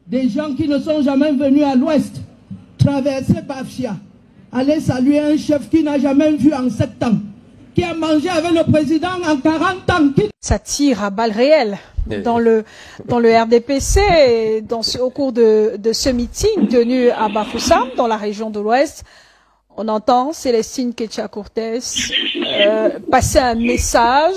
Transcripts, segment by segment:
des gens qui ne sont jamais venus à l'ouest, traverser Bafia, aller saluer un chef qui n'a jamais vu en 7 ans, qui a mangé avec le président en 40 ans. Ça tire à balles réelles dans le RDPC au cours de ce meeting tenu à Bafoussam, dans la région de l'Ouest. On entend Célestine Kétia-Cortés passer un message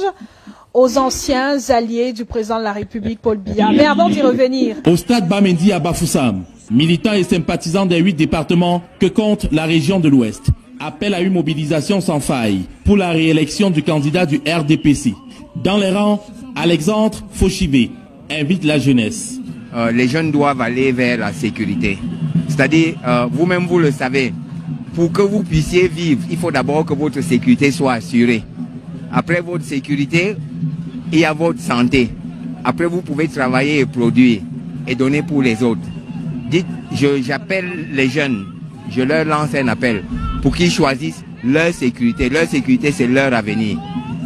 aux anciens alliés du président de la République, Paul Biya. Mais avant d'y revenir... Au stade Bamendi à Bafoussam, militants et sympathisants des 8 départements que compte la région de l'Ouest appellent à une mobilisation sans faille pour la réélection du candidat du RDPC. Dans les rangs, Alexandre Fauchivé invite la jeunesse. Les jeunes doivent aller vers la sécurité. C'est-à-dire, vous-même vous le savez, pour que vous puissiez vivre, il faut d'abord que votre sécurité soit assurée. Après votre sécurité, il y a votre santé. Après, vous pouvez travailler et produire et donner pour les autres. Dites, j'appelle les jeunes, je leur lance un appel pour qu'ils choisissent leur sécurité. Leur sécurité, c'est leur avenir.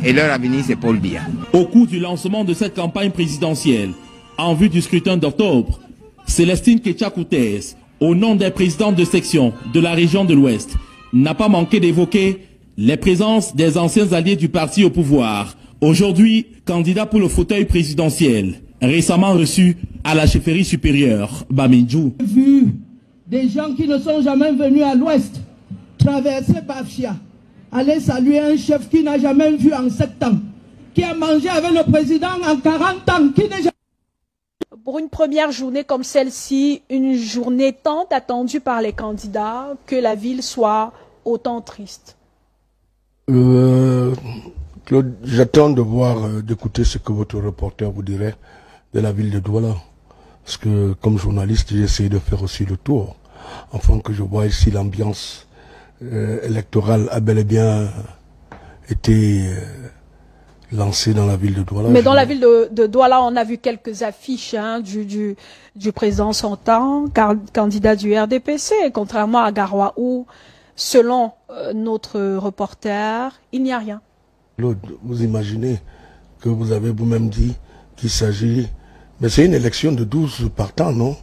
Et leur avenir, c'est Paul Biya. Au cours du lancement de cette campagne présidentielle, en vue du scrutin d'octobre, Célestine Kétia-Cortés, au nom des présidents de section de la région de l'Ouest, n'a pas manqué d'évoquer les présences des anciens alliés du parti au pouvoir, aujourd'hui candidat pour le fauteuil présidentiel, récemment reçu à la chefferie supérieure Bamindjou. Vu des gens qui ne sont jamais venus à l'ouest traverser Bafia, aller saluer un chef qui n'a jamais vu en 7 ans, qui a mangé avec le président en 40 ans, qui n'est jamais... Pour une première journée comme celle-ci, une journée tant attendue par les candidats, que la ville soit autant triste. Claude, j'attends de voir, d'écouter ce que votre reporter vous dirait de la ville de Douala. Parce que comme journaliste, j'ai essayé de faire aussi le tour, afin que je voie si l'ambiance électorale a bel et bien été lancée dans la ville de Douala. Mais dans la ville de Douala, on a vu quelques affiches du président sortant, candidat du RDPC, contrairement à Garoua où, selon notre reporter, il n'y a rien. Claude, vous imaginez que vous avez vous-même dit qu'il s'agit... Mais c'est une élection de 12 partants, non?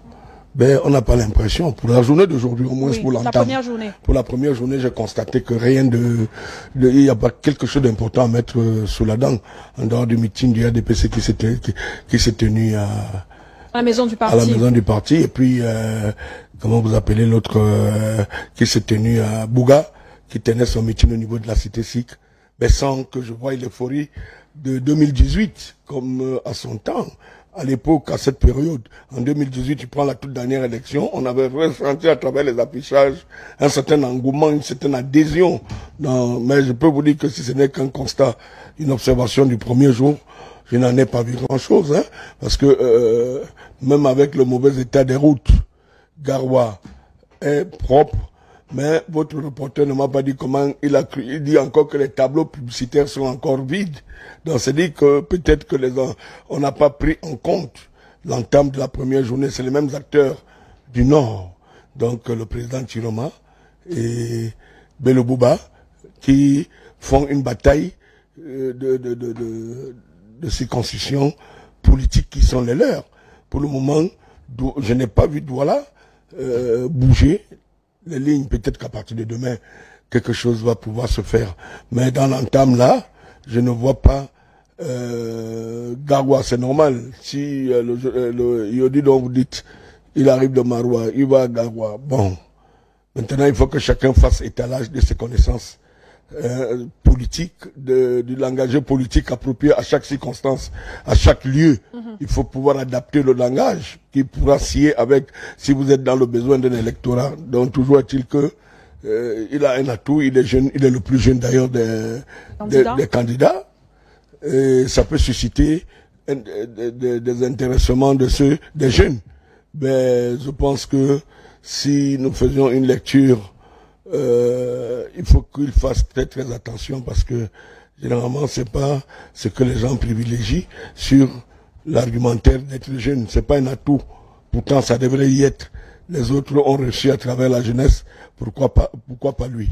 Ben, on n'a pas l'impression. Pour la journée d'aujourd'hui, au moins oui, pour l'entame. la première journée. Pour la première journée, j'ai constaté que rien il n'y a pas quelque chose d'important à mettre sous la dent, en dehors du meeting du RDPC qui s'est tenu à la maison du parti. À la maison du parti. Et puis, comment vous appelez l'autre, qui s'est tenu à Bouga, qui tenait son meeting au niveau de la cité sikh, mais sans que je voie l'euphorie de 2018, comme à son temps. À l'époque, à cette période, en 2018, tu prends la toute dernière élection, on avait ressenti à travers les affichages un certain engouement, une certaine adhésion. Mais je peux vous dire que si ce n'est qu'un constat, une observation du premier jour, je n'en ai pas vu grand-chose, hein, parce que même avec le mauvais état des routes, Garoua est propre, mais votre reporter ne m'a pas dit comment il dit encore que les tableaux publicitaires sont encore vides. Donc c'est dit que peut-être que on n'a pas pris en compte l'entame de la première journée. C'est les mêmes acteurs du Nord, donc le président Chiroma et Bello Bouba, qui font une bataille de circonscriptions politiques qui sont les leurs. Pour le moment, je n'ai pas vu Douala bouger les lignes. Peut-être qu'à partir de demain, quelque chose va pouvoir se faire. Mais dans l'entame là, je ne vois pas Garoua. C'est normal. Si le Yodi dont vous dites, il arrive de Maroua, il va à Garoua. Bon, maintenant il faut que chacun fasse étalage de ses connaissances politique, du langage politique approprié à chaque circonstance, à chaque lieu. Il faut pouvoir adapter le langage qui pourra scier avec, si vous êtes dans le besoin d'un électorat. Donc toujours est-il que il a un atout, il est jeune, il est le plus jeune d'ailleurs des candidats. Et ça peut susciter des intéressements des jeunes. Mais je pense que si nous faisions une lecture, il faut qu'il fasse très attention parce que généralement c'est pas ce que les gens privilégient sur l'argumentaire d'être jeune. C'est pas un atout. Pourtant ça devrait y être. Les autres ont réussi à travers la jeunesse. Pourquoi pas lui?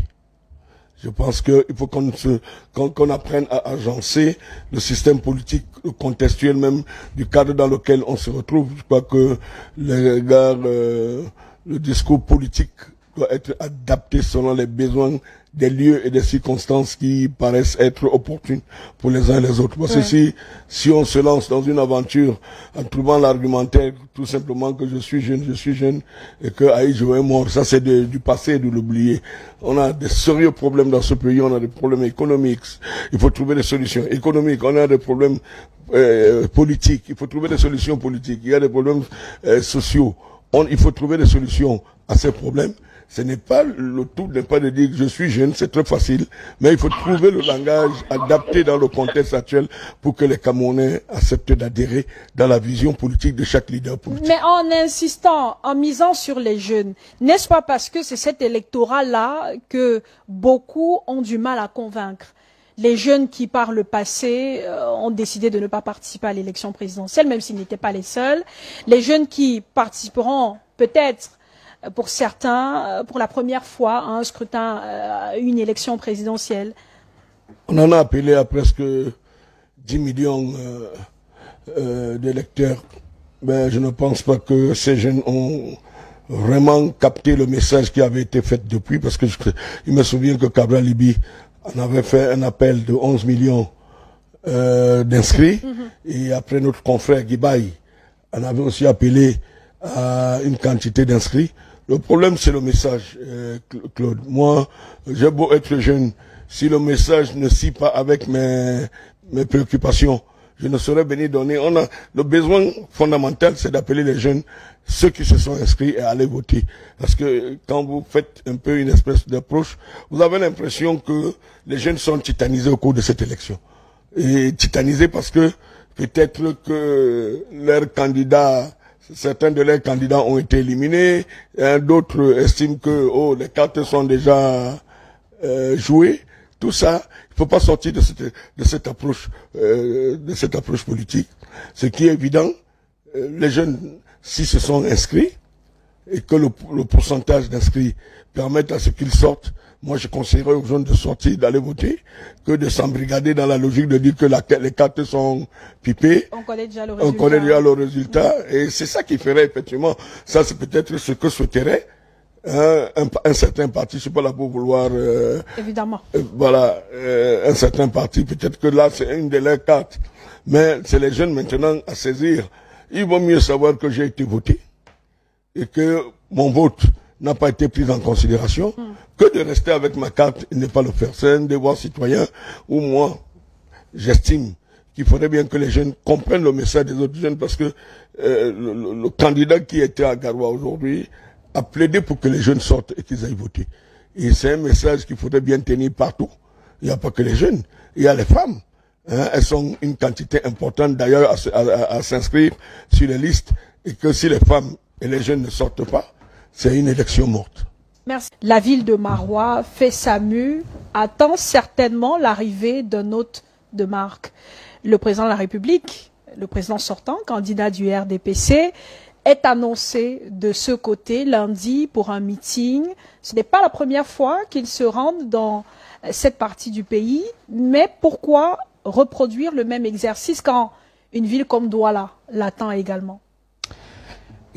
Je pense qu'il faut qu'on apprenne à agencer le système politique contextuel même du cadre dans lequel on se retrouve. Je crois que le discours politique doit être adapté selon les besoins des lieux et des circonstances qui paraissent être opportunes pour les uns et les autres. Parce que si on se lance dans une aventure en trouvant l'argumentaire tout simplement que je suis jeune et que aïe je vais mort, ça c'est du passé, de l'oublier. On a des sérieux problèmes dans ce pays, on a des problèmes économiques, il faut trouver des solutions économiques, on a des problèmes politiques, il faut trouver des solutions politiques, il y a des problèmes sociaux, il faut trouver des solutions à ces problèmes. Ce n'est pas le tout, n'est pas de dire que je suis jeune, c'est très facile, mais il faut trouver le langage adapté dans le contexte actuel pour que les Camerounais acceptent d'adhérer dans la vision politique de chaque leader politique. Mais en insistant, en misant sur les jeunes, n'est-ce pas parce que c'est cet électorat-là que beaucoup ont du mal à convaincre? Les jeunes qui, par le passé, ont décidé de ne pas participer à l'élection présidentielle, même s'ils n'étaient pas les seuls. Les jeunes qui participeront peut-être pour certains, pour la première fois, à un scrutin, à une élection présidentielle. On en a appelé à presque 10 millions d'électeurs. Mais je ne pense pas que ces jeunes ont vraiment capté le message qui avait été fait depuis, parce que il me souviens que Cabral Libi en avait fait un appel de 11 millions d'inscrits, et après notre confrère Guibaï en avait aussi appelé à une quantité d'inscrits. Le problème, c'est le message, Claude. Moi, j'ai beau être jeune, si le message ne scie pas avec mes préoccupations, je ne saurais venir donner. Le besoin fondamental, c'est d'appeler les jeunes, ceux qui se sont inscrits, et aller voter. Parce que quand vous faites un peu une espèce d'approche, vous avez l'impression que les jeunes sont titanisés au cours de cette élection. Et titanisés parce que peut-être que leurs candidats, certains de leurs candidats ont été éliminés, d'autres estiment que les cartes sont déjà jouées. Tout ça, il ne faut pas sortir de cette approche politique. Ce qui est évident, les jeunes, s'ils se sont inscrits et que le pourcentage d'inscrits permette à ce qu'ils sortent, moi je conseillerais aux jeunes de sortir, d'aller voter, que de s'embrigader dans la logique de dire que les cartes sont pipées. On connaît déjà le résultat. On connaît déjà le résultat. Et c'est ça qui ferait effectivement, ça c'est peut-être ce que souhaiterait un certain parti, je suis pas là pour vouloir évidemment. Voilà, un certain parti, peut-être que là c'est une de leurs cartes. Mais c'est les jeunes maintenant à saisir. Il vaut mieux savoir que j'ai été voté et que mon vote n'a pas été pris en considération que de rester avec ma carte et ne pas le faire. C'est un devoir citoyen où moi, j'estime qu'il faudrait bien que les jeunes comprennent le message des autres jeunes, parce que le candidat qui était à Garoua aujourd'hui a plaidé pour que les jeunes sortent et qu'ils aillent voter. Et c'est un message qu'il faudrait bien tenir partout. Il n'y a pas que les jeunes, il y a les femmes. Elles sont une quantité importante d'ailleurs à s'inscrire sur les listes, et que si les femmes et les jeunes ne sortent pas, c'est une élection morte. Merci. La ville de Maroua fait sa mue, attend certainement l'arrivée d'un hôte de marque. Le président de la République, le président sortant, candidat du RDPC, est annoncé de ce côté lundi pour un meeting. Ce n'est pas la première fois qu'il se rende dans cette partie du pays, mais pourquoi reproduire le même exercice quand une ville comme Douala l'attend également?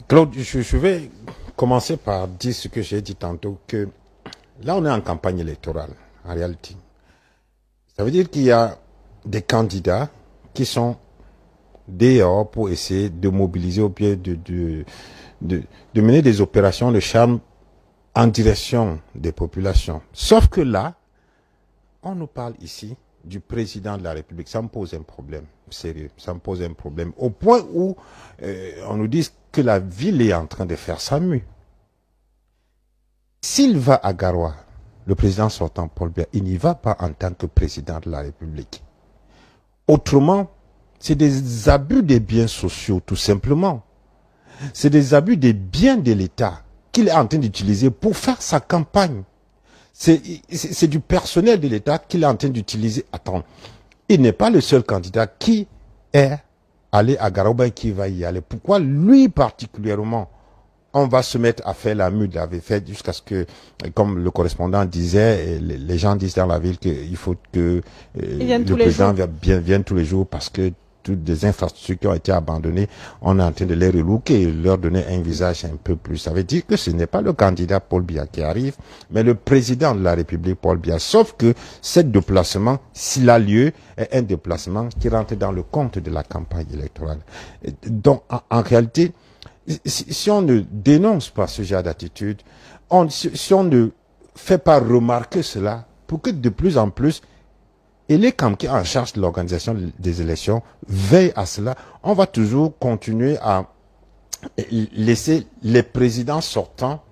Claude, je vais commencer par dire ce que j'ai dit tantôt, que là on est en campagne électorale, en réalité. Ça veut dire qu'il y a des candidats qui sont dehors pour essayer de mobiliser au pied de mener des opérations de charme en direction des populations. Sauf que là, on nous parle ici du président de la République. Ça me pose un problème sérieux. Ça me pose un problème. Au point où on nous dit que la ville est en train de faire sa mue. S'il va à Garoua, le président sortant Paul Biya, il n'y va pas en tant que président de la République. Autrement, c'est des abus des biens sociaux, tout simplement. C'est des abus des biens de l'État qu'il est en train d'utiliser pour faire sa campagne. C'est du personnel de l'État qu'il est en train d'utiliser. Attends, il n'est pas le seul candidat qui est allé à Garoua et qui va y aller. Pourquoi lui particulièrement on va se mettre à faire la mue de la ville faite jusqu'à ce que, comme le correspondant disait, les gens disent dans la ville qu'il faut que le président vienne tous les jours parce que toutes les infrastructures qui ont été abandonnées, on est en train de les relooker et leur donner un visage un peu plus. Ça veut dire que ce n'est pas le candidat Paul Biya qui arrive, mais le président de la République, Paul Biya. Sauf que ce déplacement, s'il a lieu, est un déplacement qui rentre dans le compte de la campagne électorale. Donc, en réalité, si on ne dénonce pas ce genre d'attitude, si on ne fait pas remarquer cela, pour que de plus en plus, et les camps qui sont en charge de l'organisation des élections veillent à cela, on va toujours continuer à laisser les présidents sortants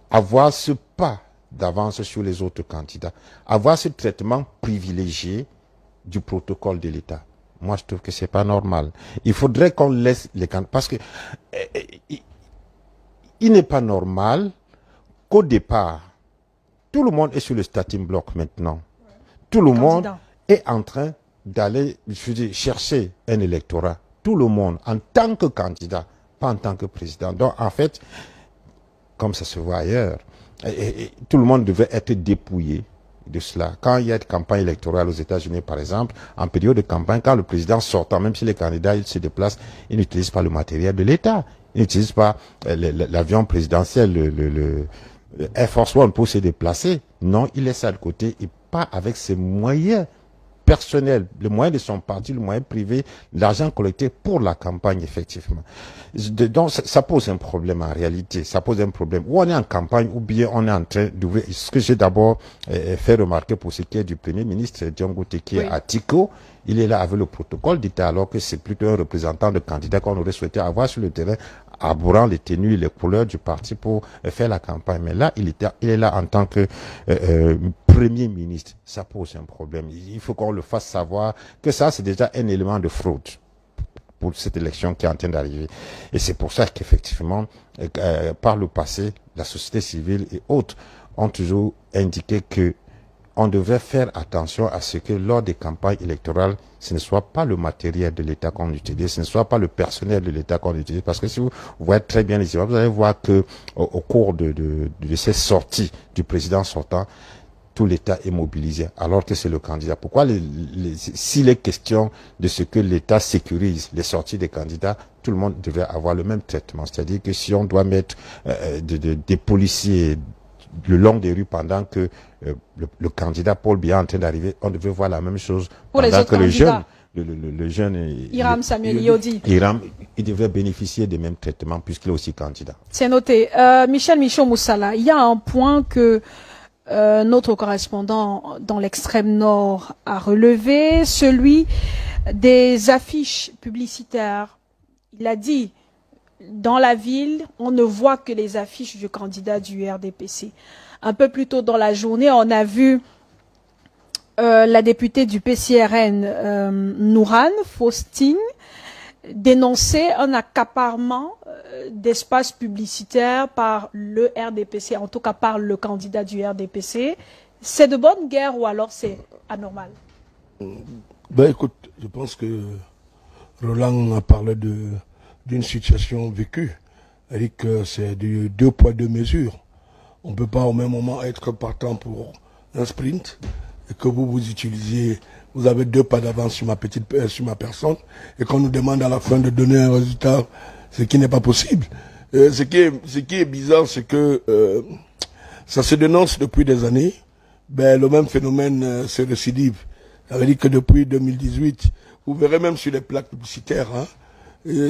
avoir ce pas d'avance sur les autres candidats, avoir ce traitement privilégié du protocole de l'État. Moi, je trouve que c'est pas normal. Il faudrait qu'on laisse les candidats, parce que il n'est pas normal qu'au départ, tout le monde est sur le starting block maintenant. Tout le monde est en train d'aller chercher un électorat. Tout le monde, en tant que candidat, pas en tant que président. Donc, en fait, comme ça se voit ailleurs, tout le monde devait être dépouillé de cela. Quand il y a une campagne électorale aux États-Unis, par exemple, en période de campagne, quand le président sortant, même si les candidats il se déplacent, il n'utilise pas le matériel de l'État. Il n'utilise pas l'avion présidentiel, le Air Force One pour se déplacer. Non, il laisse ça de côté et pas avec ses moyens personnels, le moyen de son parti, le moyen privé, l'argent collecté pour la campagne, effectivement. Donc, ça pose un problème en réalité. Ça pose un problème. Ou on est en campagne, ou bien on est en train d'ouvrir. Ce que j'ai d'abord fait remarquer pour ce qui est du Premier ministre, Diongo Teke à Tiko, il est là avec le protocole d'État, alors que c'est plutôt un représentant de candidat qu'on aurait souhaité avoir sur le terrain, arborant les tenues et les couleurs du parti pour faire la campagne. Mais là, il est là en tant que Premier ministre. Ça pose un problème. Il faut qu'on le fasse savoir que ça, c'est déjà un élément de fraude pour cette élection qui est en train d'arriver. Et c'est pour ça qu'effectivement, par le passé, la société civile et autres ont toujours indiqué que on devrait faire attention à ce que lors des campagnes électorales, ce ne soit pas le matériel de l'État qu'on utilise, ce ne soit pas le personnel de l'État qu'on utilise. Parce que si vous voyez très bien les images, vous allez voir que au cours de ces sorties du président sortant, tout l'État est mobilisé, alors que c'est le candidat. Pourquoi s'il est question de ce que l'État sécurise les sorties des candidats, tout le monde devrait avoir le même traitement. C'est-à-dire que si on doit mettre des policiers le long des rues pendant que le candidat Paul Biya est en train d'arriver, on devait voir la même chose pour pendant que le jeune Hiram Samuel Yodi. Hiram, il devrait bénéficier des mêmes traitements puisqu'il est aussi candidat. C'est noté. Michel Michaud-Moussala, il y a un point que notre correspondant dans l'extrême nord a relevé, celui des affiches publicitaires. Il a dit, dans la ville, on ne voit que les affiches du candidat du RDPC. Un peu plus tôt dans la journée, on a vu la députée du PCRN, Nourane Faustine, dénoncer un accaparement d'espace publicitaire par le RDPC, en tout cas par le candidat du RDPC. C'est de bonne guerre ou alors c'est anormal? Ben écoute, je pense que Roland a parlé d'une situation vécue. Elle dit que c'est du 2 poids 2 mesures. On ne peut pas au même moment être partant pour un sprint et que vous utilisiez, vous avez 2 pas d'avance sur ma personne et qu'on nous demande à la fin de donner un résultat, ce qui n'est pas possible. Ce qui est bizarre, c'est que ça se dénonce depuis des années. Ben, le même phénomène se récidive. Ça veut dire que depuis 2018, vous verrez même sur les plaques publicitaires, hein,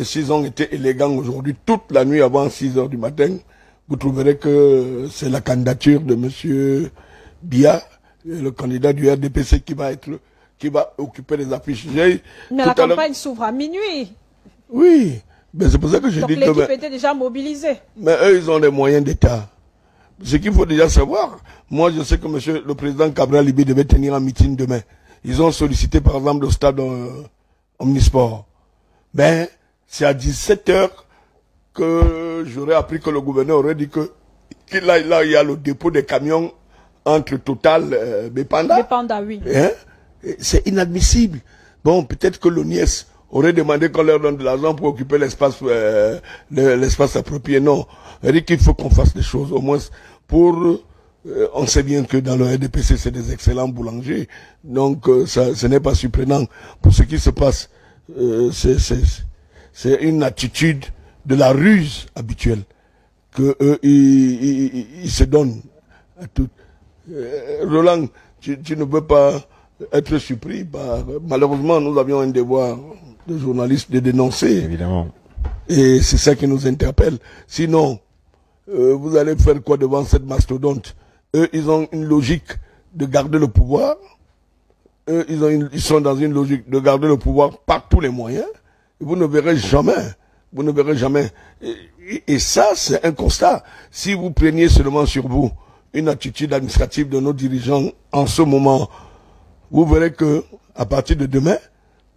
s'ils ont été élégants aujourd'hui, toute la nuit avant 6 heures du matin, vous trouverez que c'est la candidature de M. Biya, le candidat du RDPC qui va occuper les affiches. Mais la campagne s'ouvre à minuit. Oui, mais c'est pour ça que je dis que... Donc l'équipe était déjà mobilisée. Mais eux, ils ont des moyens d'État. Ce qu'il faut déjà savoir, moi je sais que le président Cabral Libé devait tenir un meeting demain. Ils ont sollicité par exemple le stade Omnisport. Mais c'est à 17h que j'aurais appris que le gouverneur aurait dit que là il y a le dépôt des camions entre Total et Bepanda. Bepanda, oui. Hein? C'est inadmissible. Bon, peut-être que l'ONIES auraient demandé qu'on leur donne de l'argent pour occuper l'espace approprié. Non. Elle dit qu'il faut qu'on fasse des choses, au moins pour... on sait bien que dans le RDPC, c'est des excellents boulangers. Donc, ce n'est pas surprenant. Pour ce qui se passe, c'est une attitude de la ruse habituelle que ils se donnent à tout. Roland, tu ne peux pas être surpris. Malheureusement, nous avions un devoir de journaliste de dénoncer. Évidemment. Et c'est ça qui nous interpelle. Sinon, vous allez faire quoi devant cette mastodonte? Eux, ils ont une logique de garder le pouvoir. Eux, ils sont dans une logique de garder le pouvoir par tous les moyens. Vous ne verrez jamais. Vous ne verrez jamais. Et ça, c'est un constat. Si vous preniez seulement sur vous une attitude administrative de nos dirigeants en ce moment, vous verrez que à partir de demain,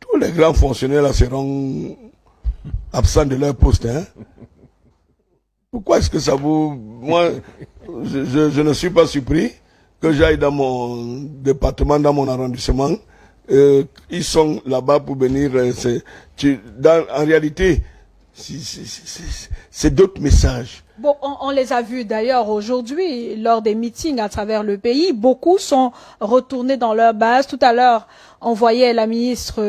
tous les grands fonctionnaires là seront absents de leur poste. Hein. Pourquoi est-ce que ça vous... Moi, je ne suis pas surpris que j'aille dans mon département, dans mon arrondissement. Ils sont là-bas pour venir... en réalité, c'est d'autres messages. Bon, on les a vus d'ailleurs aujourd'hui lors des meetings à travers le pays. Beaucoup sont retournés dans leur base. Tout à l'heure, on voyait la ministre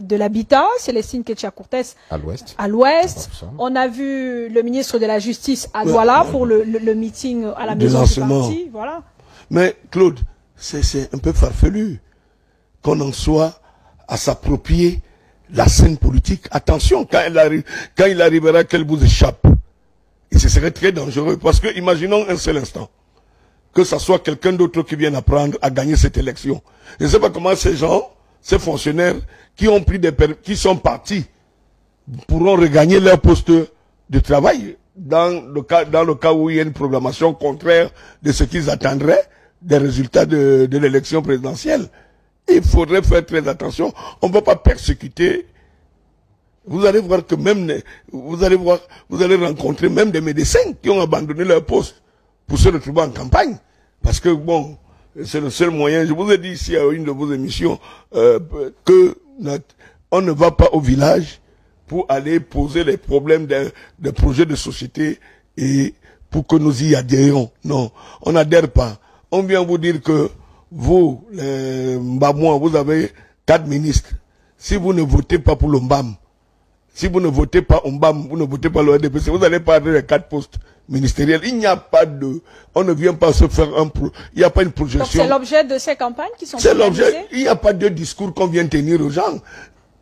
de l'Habitat, Célestine Ketcha-Courtès, à l'Ouest. On a vu le ministre de la Justice à Douala pour le meeting à la maison du parti. Voilà. Mais Claude, c'est un peu farfelu qu'on en soit à s'approprier la scène politique. Attention, quand il arrivera qu'elle vous échappe. Et ce serait très dangereux parce que, imaginons un seul instant, que ce soit quelqu'un d'autre qui vienne apprendre à gagner cette élection. Je ne sais pas comment ces gens, ces fonctionnaires qui ont pris qui sont partis, pourront regagner leur poste de travail dans le cas où il y a une programmation contraire de ce qu'ils attendraient des résultats de l'élection présidentielle. Il faudrait faire très attention. On ne va pas persécuter. Vous allez voir que vous allez rencontrer même des médecins qui ont abandonné leur poste pour se retrouver en campagne. Parce que bon, c'est le seul moyen. Je vous ai dit ici à une de vos émissions que on ne va pas au village pour aller poser les problèmes des projets de société et pour que nous y adhérions. Non, on n'adhère pas. On vient vous dire que vous, les Mbamois, vous avez 4 ministres. Si vous ne votez pas pour le Mbam, si vous ne votez pas au Mbam, vous ne votez pas le RDPC, vous allez perdre les 4 postes ministériels. Il n'y a pas on ne vient pas se faire il n'y a pas une projection. Donc c'est l'objet de ces campagnes qui sont C'est l'objet. Il n'y a pas de discours qu'on vient tenir aux gens.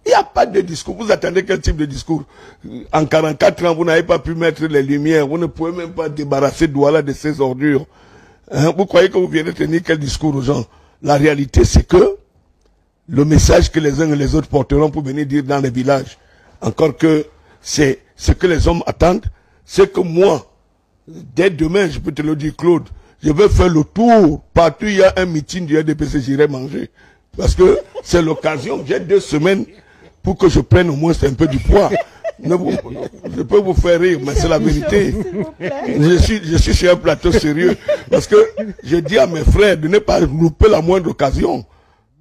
Il n'y a pas de discours. Vous attendez quel type de discours? En 44 ans, vous n'avez pas pu mettre les lumières. Vous ne pouvez même pas débarrasser Douala de ses ordures. Hein? Vous croyez que vous venez tenir quel discours aux gens? La réalité, c'est que le message que les uns et les autres porteront pour venir dire dans les villages, encore que c'est ce que les hommes attendent, c'est que moi, dès demain, je peux te le dire, Claude, je vais faire le tour. Partout il y a un meeting du RDPC, j'irai manger. Parce que c'est l'occasion, j'ai 2 semaines pour que je prenne au moins un peu du poids. Je peux vous faire rire, mais c'est la vérité. Je suis sur un plateau sérieux. Parce que je dis à mes frères de ne pas louper la moindre occasion.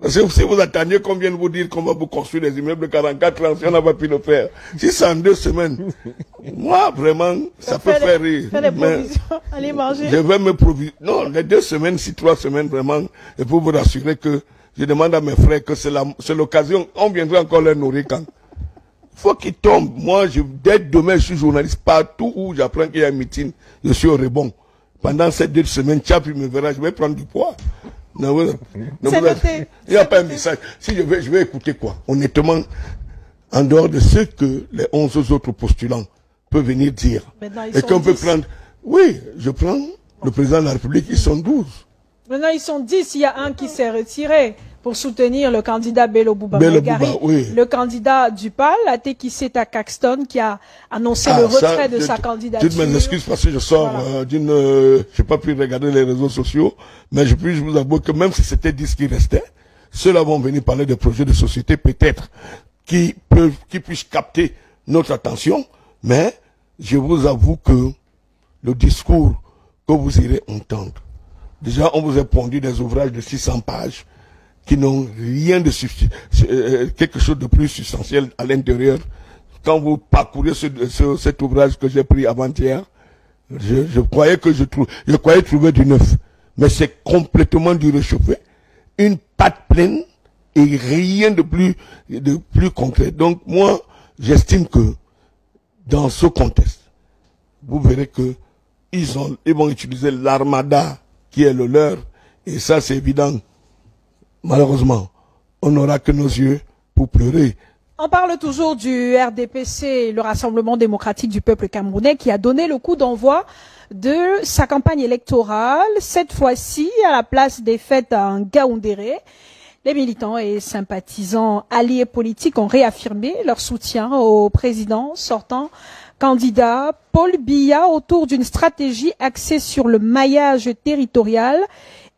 Parce que si vous attendiez qu'on vienne vous dire qu'on va vous construire des immeubles de 44 ans, si on n'a pas pu le faire. Si c'est en 2 semaines, moi, vraiment, ça peut faire rire. Fais des provisions, allez manger. Je vais me provisionner. Non, les 2 semaines, si 3 semaines, vraiment, je peux vous rassurer que je demande à mes frères que c'est l'occasion. On viendra encore les nourrir quand. Il faut qu'ils tombent. Moi, dès demain, je suis journaliste. Partout où j'apprends qu'il y a un meeting, je suis au rebond. Pendant ces 2 semaines, Tchap, il me verra, je vais prendre du poids. Il n'y a pas un message. Si je vais écouter quoi? Honnêtement, en dehors de ce que les 11 autres postulants peuvent venir dire. Et qu'on peut prendre. Oui, je prends le président de la République, ils sont 12. Maintenant, ils sont 10. Il y a un qui s'est retiré pour soutenir le candidat Bello Bouba Maïgari. Oui. Le candidat du PAL, Atekiseta Caxton, qui a annoncé le retrait de sa candidature. Toutes mes excuses parce que je sors j'ai pas pu regarder les réseaux sociaux, mais je puis vous avouer que même si c'était 10 qui restaient, ceux-là vont venir parler de projets de société peut-être qui puissent capter notre attention, mais je vous avoue que le discours que vous irez entendre, déjà on vous a pondu des ouvrages de 600 pages, qui n'ont rien de quelque chose de plus substantiel à l'intérieur. Quand vous parcourez cet ouvrage que j'ai pris avant-hier, je croyais trouver du neuf. Mais c'est complètement du réchauffé. Une pâte pleine et rien de plus concret. Donc moi, j'estime que dans ce contexte, vous verrez que ils vont utiliser l'armada qui est le leur. Et ça, c'est évident. Malheureusement, on n'aura que nos yeux pour pleurer. On parle toujours du RDPC, le Rassemblement démocratique du peuple camerounais, qui a donné le coup d'envoi de sa campagne électorale, cette fois-ci à la place des fêtes à Ngaoundéré. Les militants et sympathisants alliés politiques ont réaffirmé leur soutien au président sortant candidat Paul Biya autour d'une stratégie axée sur le maillage territorial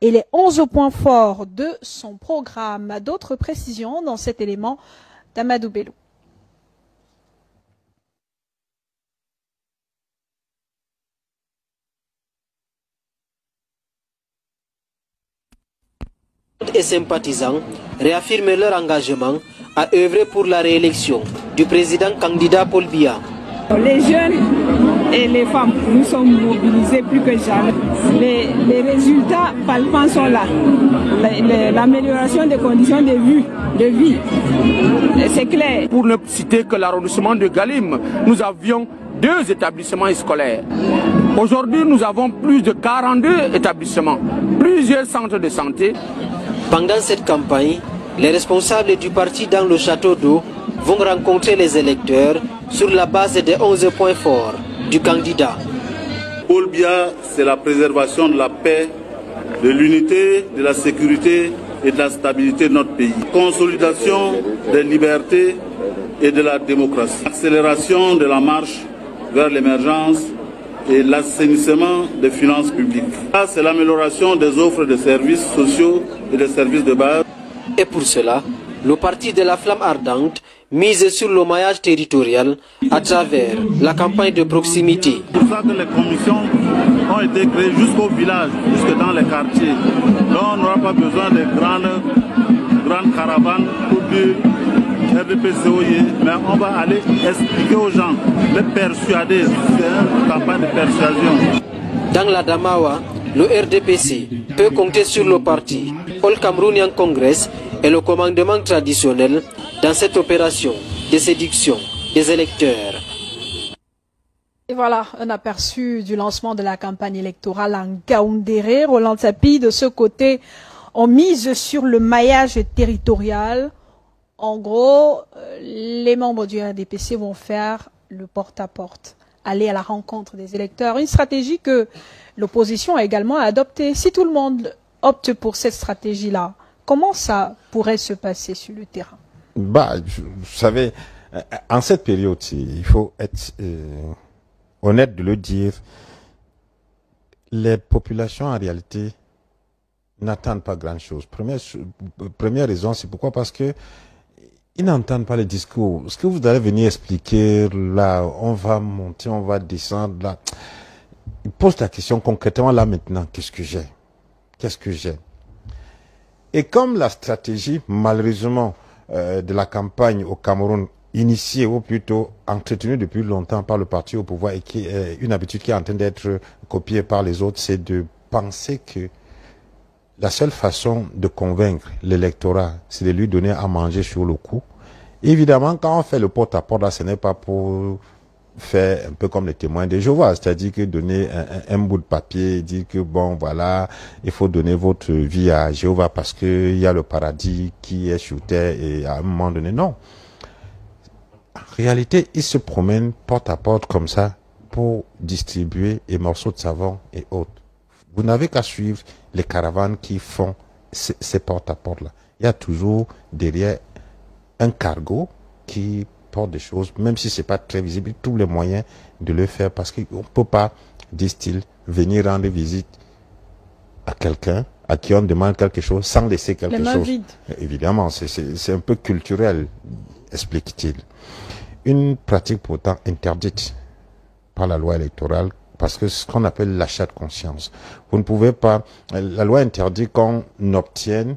et les 11 points forts de son programme. D'autres précisions dans cet élément d'Amadou Bello. Et sympathisants réaffirment leur engagement à œuvrer pour la réélection du président candidat Paul Biya. Les jeunes et les femmes, nous sommes mobilisés plus que jamais. Les résultats palpants sont là. L'amélioration des conditions de vie, c'est clair. Pour ne citer que l'arrondissement de Galim, nous avions 2 établissements scolaires. Aujourd'hui, nous avons plus de 42 établissements, plusieurs centres de santé. Pendant cette campagne, les responsables du parti dans le château d'eau vont rencontrer les électeurs sur la base des 11 points forts du candidat. Paul Biya, c'est la préservation de la paix, de l'unité, de la sécurité et de la stabilité de notre pays. Consolidation des libertés et de la démocratie. Accélération de la marche vers l'émergence et l'assainissement des finances publiques. Ça, c'est l'amélioration des offres de services sociaux et des services de base. Et pour cela, le parti de la flamme ardente mise sur le maillage territorial à travers la campagne de proximité. C'est pour ça que les commissions ont été créées jusqu'au village, jusque dans les quartiers. Donc on n'aura pas besoin de grandes caravanes pour dire RDPCOY, mais on va aller expliquer aux gens, les persuader. C'est une campagne de persuasion. Dans la Damawa, le RDPC peut compter sur le parti All Cameroonian Congress et le commandement traditionnel dans cette opération de séduction des électeurs. Et voilà un aperçu du lancement de la campagne électorale en Ngaoundéré. Roland Tapi, de ce côté, on mise sur le maillage territorial. En gros, les membres du RDPC vont faire le porte-à-porte, aller à la rencontre des électeurs. Une stratégie que l'opposition a également adoptée. Si tout le monde opte pour cette stratégie-là, comment ça pourrait se passer sur le terrain? Vous savez, en cette période, il faut être honnête de le dire, les populations en réalité n'attendent pas grand-chose. Première raison, c'est pourquoi? Parce que ils n'entendent pas les discours. Ce que vous allez venir expliquer, là, on va monter, on va descendre, là. Ils posent la question concrètement, là, maintenant, qu'est-ce que j'ai? Qu'est-ce que j'ai? Et comme la stratégie, malheureusement, de la campagne au Cameroun, initiée ou plutôt entretenue depuis longtemps par le parti au pouvoir et qui est une habitude qui est en train d'être copiée par les autres, c'est de penser que la seule façon de convaincre l'électorat, c'est de lui donner à manger sur le coup. Évidemment, quand on fait le porte-à-porte, là, ce n'est pas pour faire un peu comme les témoins de Jéhovah, c'est-à-dire que donner un bout de papier, dire que bon, voilà, il faut donner votre vie à Jéhovah parce que il y a le paradis qui est sur terre et à un moment donné, non. En réalité, ils se promènent porte à porte comme ça pour distribuer des morceaux de savon et autres. Vous n'avez qu'à suivre les caravanes qui font ces porte-à-porte-là. Il y a toujours derrière un cargo qui porte des choses, même si c'est pas très visible, tous les moyens de le faire parce qu'on ne peut pas, disent-ils, venir rendre visite à quelqu'un à qui on demande quelque chose sans laisser quelque chose. Vides. Évidemment, c'est un peu culturel, explique-t-il. Une pratique pourtant interdite par la loi électorale parce que ce qu'on appelle l'achat de conscience. Vous ne pouvez pas, la loi interdit qu'on obtienne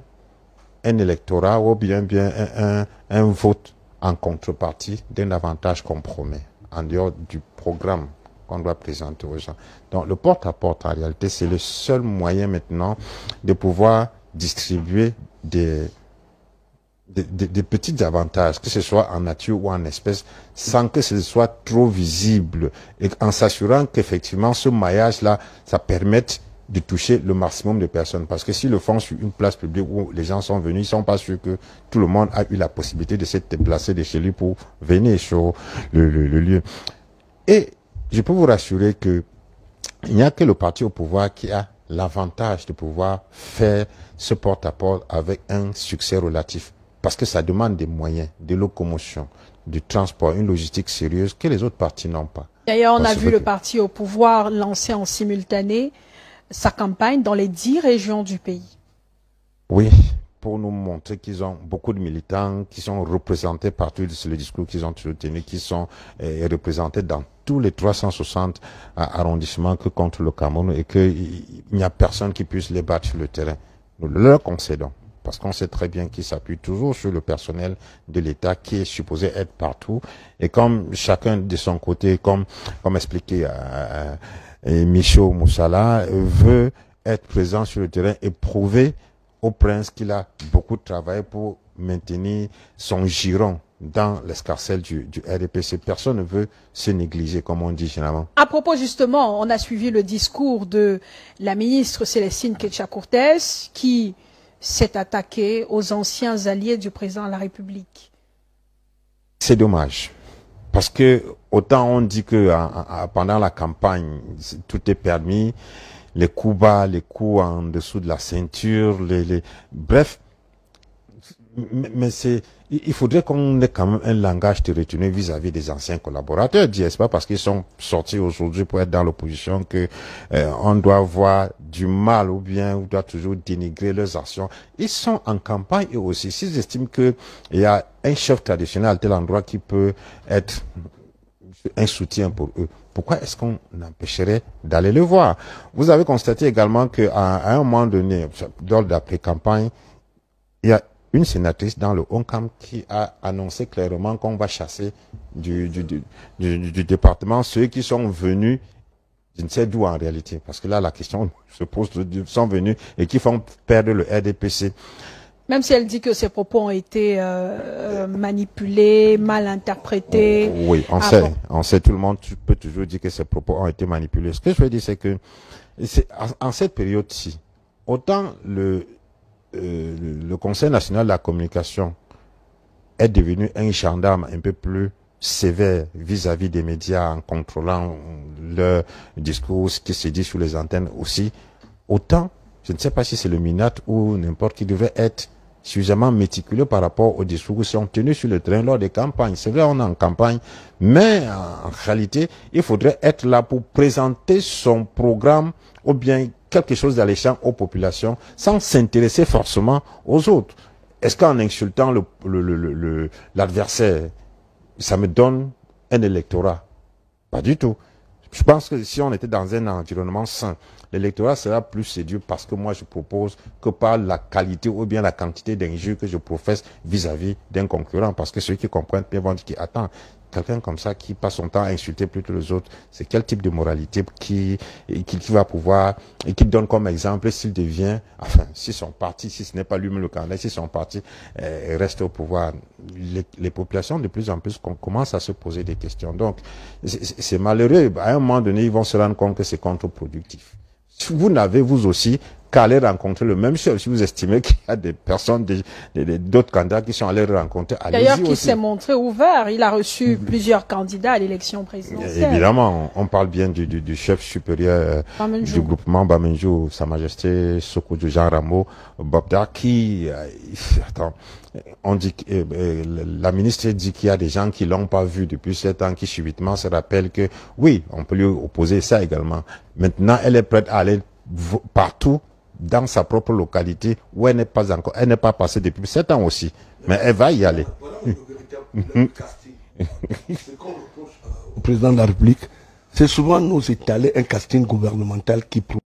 un électorat ou bien un vote en contrepartie d'un avantage qu'on promet, en dehors du programme qu'on doit présenter aux gens. Donc le porte-à-porte, en réalité, c'est le seul moyen maintenant de pouvoir distribuer des petits avantages, que ce soit en nature ou en espèces, sans que ce soit trop visible, et en s'assurant qu'effectivement ce maillage-là, ça permette de toucher le maximum de personnes. Parce que s'ils le font sur une place publique où les gens sont venus, ils sont pas sûrs que tout le monde a eu la possibilité de se déplacer de chez lui pour venir sur le lieu. Et je peux vous rassurer que il n'y a que le parti au pouvoir qui a l'avantage de pouvoir faire ce porte-à-porte avec un succès relatif. Parce que ça demande des moyens, de locomotion, du transport, une logistique sérieuse que les autres partis n'ont pas. D'ailleurs, on a vu le parti au pouvoir lancer en simultané sa campagne dans les 10 régions du pays. Oui, pour nous montrer qu'ils ont beaucoup de militants, qui sont représentés partout, c'est le discours qu'ils ont toujours tenu, qui sont représentés dans tous les 360 arrondissements que compte le Cameroun et qu'il n'y a personne qui puisse les battre sur le terrain. Nous leur concédons. Parce qu'on sait très bien qu'ils s'appuient toujours sur le personnel de l'État qui est supposé être partout. Et comme chacun de son côté, comme expliqué Michaud Moussala, veut être présent sur le terrain et prouver au prince qu'il a beaucoup travaillé pour maintenir son giron dans l'escarcelle du RDPC. Personne ne veut se négliger, comme on dit généralement. À propos, justement, on a suivi le discours de la ministre Célestine Ketcha-Courtez qui s'est attaquée aux anciens alliés du président de la République. C'est dommage. Parce que autant on dit que pendant la campagne, tout est permis, les coups bas, les coups en dessous de la ceinture, bref, mais il faudrait qu'on ait quand même un langage de retenue vis-à-vis des anciens collaborateurs. N'est-ce pas parce qu'ils sont sortis aujourd'hui pour être dans l'opposition que on doit avoir du mal ou bien on doit toujours dénigrer leurs actions. Ils sont en campagne eux aussi. S'ils estiment qu'il y a un chef traditionnel à tel endroit qui peut être un soutien pour eux, pourquoi est-ce qu'on empêcherait d'aller le voir? Vous avez constaté également qu'à un moment donné, lors de la pré-campagne, il y a une sénatrice dans le ONCAM qui a annoncé clairement qu'on va chasser du département ceux qui sont venus, je ne sais d'où en réalité, parce que là la question se pose, sont venus et qui font perdre le RDPC. Même si elle dit que ses propos ont été manipulés, mal interprétés. Oui, on sait, tout le monde peut toujours dire que ses propos ont été manipulés. Ce que je veux dire, c'est que en cette période-ci, autant le Conseil national de la communication est devenu un gendarme un peu plus sévère vis-à-vis des médias en contrôlant leur discours, ce qui se dit sur les antennes aussi, autant, je ne sais pas si c'est le MINAT ou n'importe qui devrait être suffisamment méticuleux par rapport aux discours qui sont tenus sur le terrain lors des campagnes. C'est vrai, on est en campagne, mais en réalité, il faudrait être là pour présenter son programme ou bien quelque chose d'alléchant aux populations sans s'intéresser forcément aux autres. Est-ce qu'en insultant l'adversaire, ça me donne un électorat? Pas du tout. Je pense que si on était dans un environnement sain, l'électorat sera plus séduit parce que moi je propose que par la qualité ou bien la quantité d'injures que je professe vis-à-vis d'un concurrent. Parce que ceux qui comprennent bien vont dire qui attend. Quelqu'un comme ça qui passe son temps à insulter plutôt les autres, c'est quel type de moralité qui va pouvoir, et qui donne comme exemple s'il devient, enfin, si son parti, si ce n'est pas lui-même le candidat, si son parti reste au pouvoir, les populations de plus en plus commencent à se poser des questions. Donc, c'est malheureux. À un moment donné, ils vont se rendre compte que c'est contre-productif. Vous n'avez, vous aussi, qu'à aller rencontrer le même chef. Si vous estimez qu'il y a des personnes, d'autres candidats qui sont allés rencontrer, allez-y. D'ailleurs, qui s'est montré ouvert. Il a reçu plusieurs candidats à l'élection présidentielle. Évidemment, on parle bien du chef supérieur du groupement Bamenjou, Sa Majesté Sokoudou Jean Rameau Bobda, qui, attends, on dit, la ministre dit qu'il y a des gens qui l'ont pas vu depuis 7 ans, qui subitement se rappellent que, oui, on peut lui opposer ça également. Maintenant, elle est prête à aller partout dans sa propre localité où elle n'est pas encore, elle n'est pas passée depuis 7 ans aussi, mais elle va y aller. Ce qu'on reproche au président de la République, c'est souvent nous étaler un casting gouvernemental qui